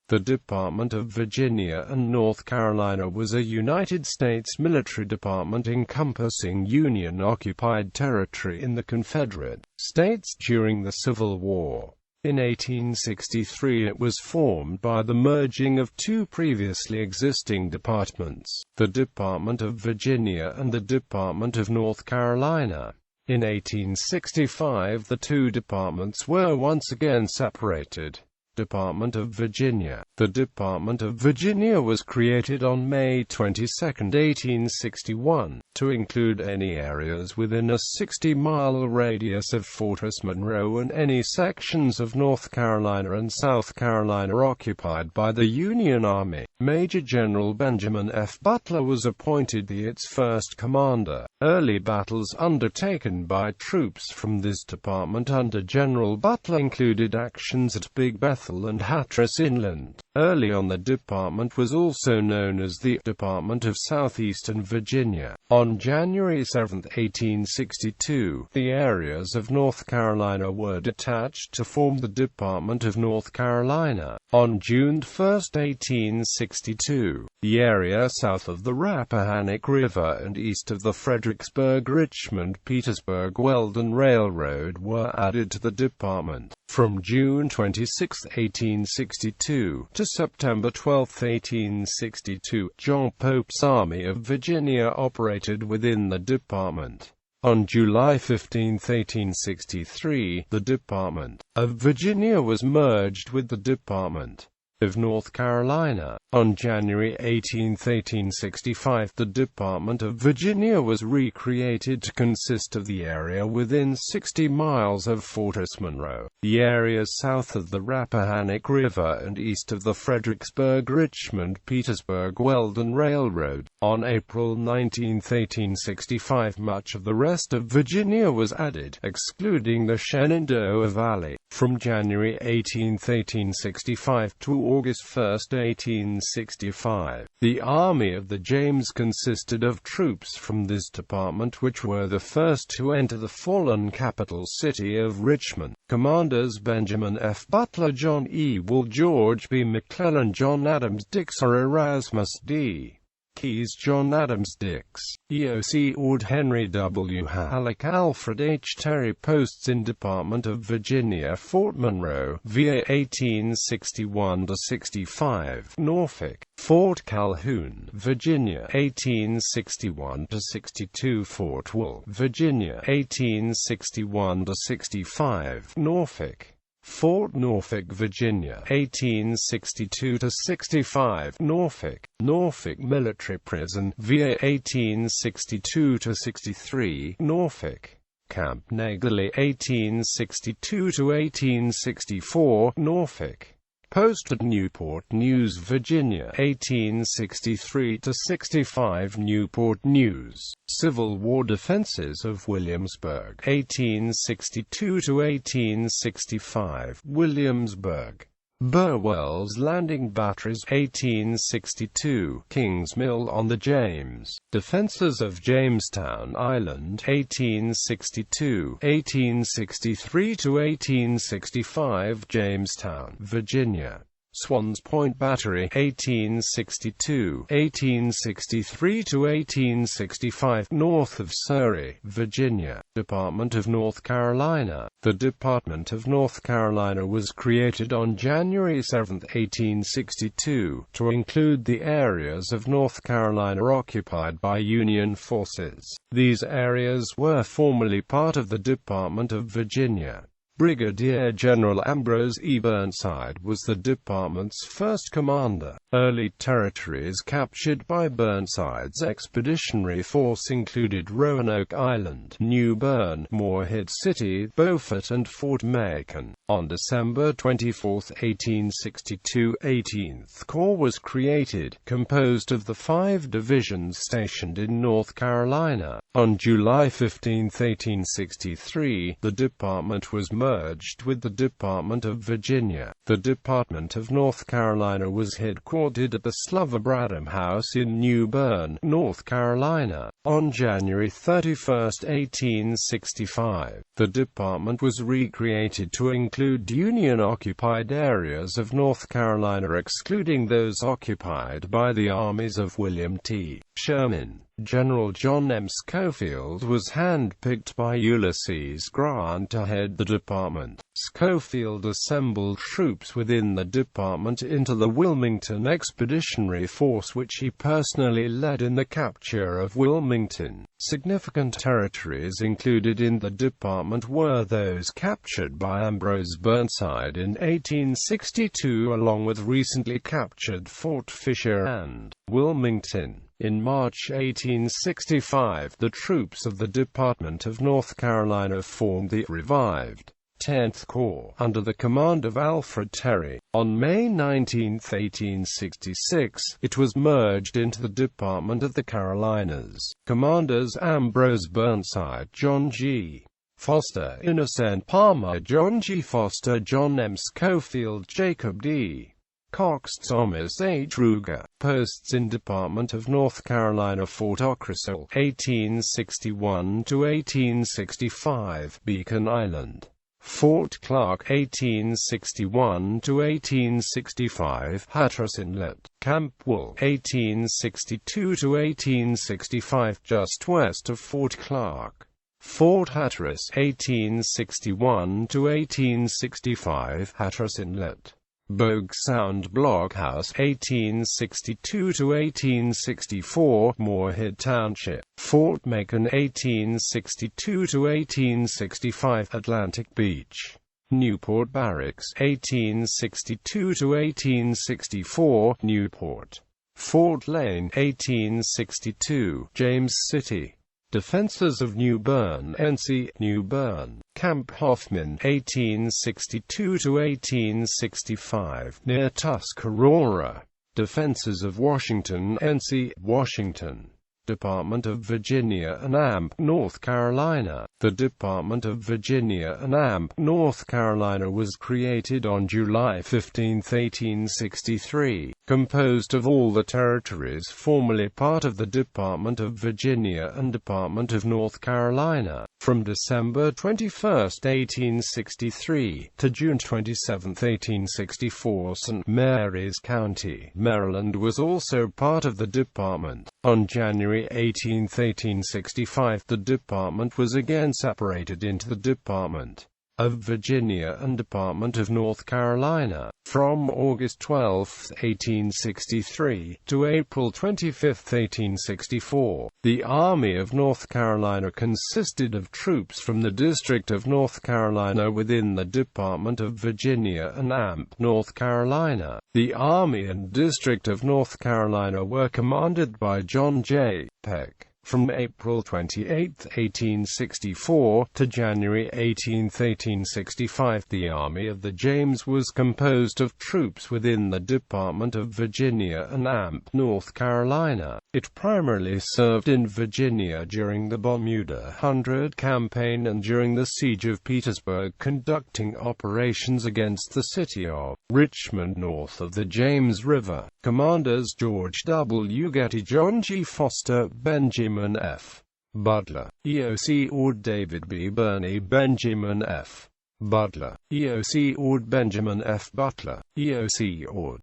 The Department of Virginia and North Carolina was a United States military department encompassing Union-occupied territory in the Confederate States during the Civil War. In 1863 it was formed by the merging of two previously existing departments, the Department of Virginia and the Department of North Carolina. In 1865 the two departments were once again separated. Department of Virginia. The Department of Virginia was created on May 22, 1861, to include any areas within a 60-mile radius of Fortress Monroe and any sections of North Carolina and South Carolina occupied by the Union Army. Major General Benjamin F. Butler was appointed its first commander. Early battles undertaken by troops from this department under General Butler included actions at Big Bethel and Hatteras Inland. Early on, the department was also known as the Department of Southeastern Virginia. On January 7, 1862, the areas of North Carolina were detached to form the Department of North Carolina. On June 1, 1862, the area south of the Rappahannock River and east of the Fredericksburg-Richmond-Petersburg-Weldon Railroad were added to the department. From June 26, 1862, to September 12, 1862, John Pope's Army of Virginia operated within the department. On July 15, 1863, the Department of Virginia was merged with the Department of North Carolina. On January 18, 1865, the Department of Virginia was recreated to consist of the area within 60 miles of Fortress Monroe, the areas south of the Rappahannock River and east of the Fredericksburg-Richmond-Petersburg-Weldon Railroad. On April 19, 1865, much of the rest of Virginia was added, excluding the Shenandoah Valley. From January 18, 1865 to August 1, 1865, the Army of the James consisted of troops from this department which were the first to enter the fallen capital city of Richmond. Commanders Benjamin F. Butler, John E. Wool, George B. McClellan, John Adams Dix, or Erasmus D. Keyes, John Adams Dix, EOC Ord, Henry W. Halleck, Alfred H. Terry. Posts in Department of Virginia: Fort Monroe, VA 1861–65, Norfolk; Fort Calhoun, Virginia 1861–62, Fort Wool, Virginia 1861–65, Norfolk; Fort Norfolk, Virginia 1862–65, Norfolk; Norfolk Military Prison, VA 1862–63, Norfolk; Camp Negley 1862–1864, Norfolk; Post at Newport News, Virginia 1863–65, Newport News; Civil War Defenses of Williamsburg 1862–1865, Williamsburg; Burwell's Landing Batteries 1862, Kings Mill on the James; Defenses of Jamestown Island 1862, 1863–1865, Jamestown, Virginia; Swans Point Battery 1862, 1863–1865, north of Surrey, Virginia; Department of North Carolina. The Department of North Carolina was created on January 7, 1862, to include the areas of North Carolina occupied by Union forces. These areas were formerly part of the Department of Virginia. Brigadier General Ambrose E. Burnside was the department's first commander. Early territories captured by Burnside's expeditionary force included Roanoke Island, New Bern, Morehead City, Beaufort and Fort Macon. On December 24, 1862, 18th Corps was created, composed of the 5 divisions stationed in North Carolina. On July 15, 1863, the department was merged with the Department of Virginia. The Department of North Carolina was headquartered at the Slover Bradham House in New Bern, North Carolina. On January 31, 1865, the department was recreated to include Union-occupied areas of North Carolina excluding those occupied by the armies of William T. Sherman. General John M. Schofield was handpicked by Ulysses Grant to head the department. Schofield assembled troops within the department into the Wilmington Expeditionary Force, which he personally led in the capture of Wilmington. Significant territories included in the department were those captured by Ambrose Burnside in 1862 along with recently captured Fort Fisher and Wilmington. In March 1865, the troops of the Department of North Carolina formed the revived 10th Corps, under the command of Alfred Terry. On May 19, 1866, it was merged into the Department of the Carolinas. Commanders Ambrose Burnside, John G. Foster, Innocent Palmer, John G. Foster, John M. Schofield, Jacob D. Cox, Thomas H. Ruger. Posts in Department of North Carolina: Fort Ockressel, 1861–1865, Beacon Island. Fort Clark, 1861–1865, Hatteras Inlet. Camp Wool, 1862–1865, just west of Fort Clark. Fort Hatteras, 1861–1865, Hatteras Inlet. Bogue Sound Blockhouse, 1862–1864, Moorhead Township. Fort Macon, 1862–1865, Atlantic Beach. Newport Barracks, 1862–1864, Newport. Fort Lane, 1862, James City. Defenses of New Bern, NC, New Bern. Camp Hoffman, 1862–1865, near Tuscarora. Defenses of Washington, NC, Washington. Department of Virginia and Amp, North Carolina. The Department of Virginia and Amp, North Carolina was created on July 15, 1863, composed of all the territories formerly part of the Department of Virginia and Department of North Carolina. From December 21, 1863, to June 27, 1864, St. Mary's County, Maryland was also part of the department. On January 18, 1865, the department was again separated into the Department of Virginia and Department of North Carolina. From August 12, 1863, to April 25, 1864, the Army of North Carolina consisted of troops from the District of North Carolina within the Department of Virginia and Amp, North Carolina. The Army and District of North Carolina were commanded by John J. Peck. From April 28, 1864, to January 18, 1865, the Army of the James was composed of troops within the Department of Virginia and Amp, North Carolina. It primarily served in Virginia during the Bermuda Hundred Campaign and during the Siege of Petersburg, conducting operations against the city of Richmond north of the James River. Commanders George W. Getty, John G. Foster, Benjamin F. Butler, EOC Ord, David B. Birney, Benjamin F. Butler, EOC Ord, Benjamin F. Butler, EOC Ord.